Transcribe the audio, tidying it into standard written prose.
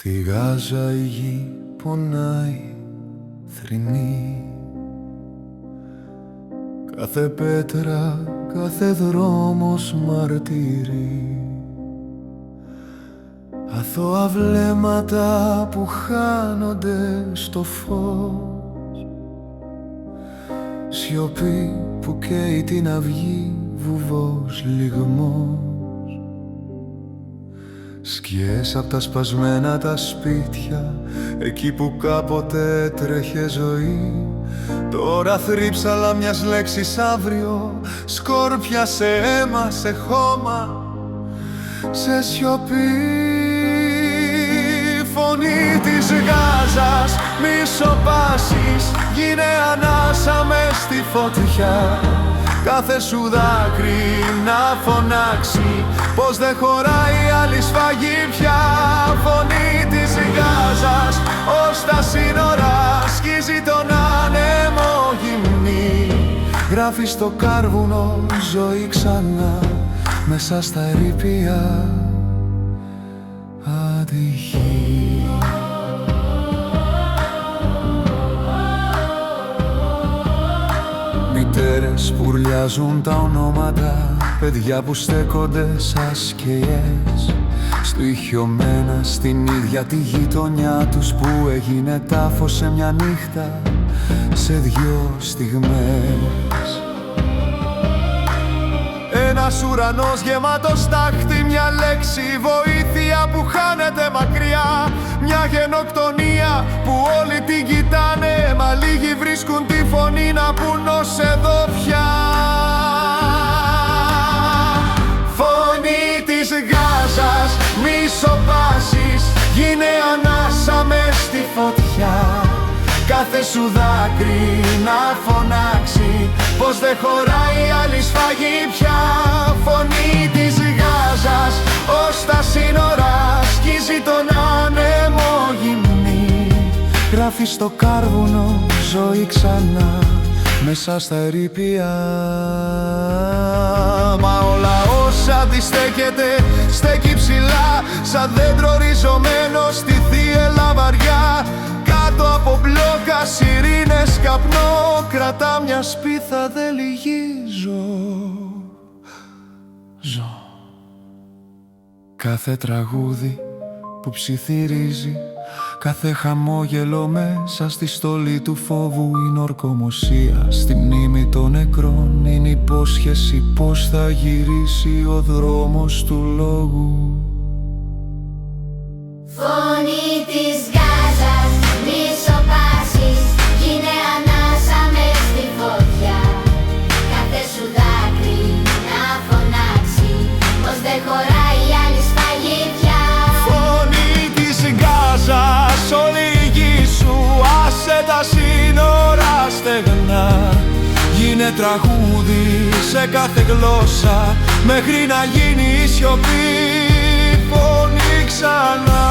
Στη Γάζα η γη πονάει, θρηνεί. Κάθε πέτρα, κάθε δρόμος μαρτύρει. Αθώα βλέμματα που χάνονται στο φως. Σιωπή που καίει την αυγή, βουβός λιγμός. Σκιές απ' τα σπασμένα τα σπίτια, εκεί που κάποτε έτρεχε ζωή. Τώρα θρύψαλα μιας λέξης αύριο, σκόρπια σε αίμα, σε χώμα, σε σιωπή. Φωνή της Γάζας, μη σωπάσεις, γίνε ανάσα μες στη φωτιά. Κάθε σου δάκρυ να φωνάξει πως δεν χωράει άλλη σφαγή πια. Φωνή της Γάζας, ως τα σύνορα σκίζει τον άνεμο γυμνή. Γράφει στο κάρβουνο ζωή ξανά, μέσα στα ερείπια ατυχή. Μητέρες που ουρλιάζουν τα ονόματα, παιδιά που στέκονται σαν σκιές, στοιχειωμένα στην ίδια τη γειτονιά τους που έγινε τάφος σε μια νύχτα, σε δυο στιγμές. Ένας ουρανός γεμάτος τάχτη, μια λέξη βοήθεια που χάνεται μακριά. Μια γενοκτονία που όλοι την κοιτάνε, μα λίγοι βρίσκουν τη φωνή να πουν ως εδώ πια. Φωνή της Γάζας, μη σωπάσεις, γίνε ανάσα μες στη φωτιά. Κάθε σου δάκρυ να φωνάξει πως δεν χωράει άλλη σφαγή πια. Φωνή της Γάζας, ως τα σύνορα σκίζει τον άνεμο γυμνή. Γράφει στο κάρβουνο ζωή ξανά, μέσα στα ερείπια. Μα ο λαός αντιστέκεται, στέκει ψηλά, σαν δέντρο ριζωμένο στη θύελλα βαριά. Κάτω από μπλόκα, σιρήνες, καπνό, κρατά μια σπίθα, δεν λυγίζω. Ζω. Κάθε τραγούδι που ψιθυρίζει, κάθε χαμόγελο μέσα στη στολή του φόβου είναι ορκομοσία. Στη μνήμη των νεκρών είναι υπόσχεση πως θα γυρίσει ο δρόμος του λόγου. Φωνή της Γάζας, μη σωπάσεις, γίνε ανάσα μες στη φωτιά. Κάθε σου δάκρυ να φωνάξει πως δεν χωράει άλλη σφαγή πια. Φωνή της Γάζας, όλη η γη σου άσε τα σύνορα στεγνά. Γίνε τραγούδι σε κάθε γλώσσα, μέχρι να γίνει η σιωπή φωνή ξανά.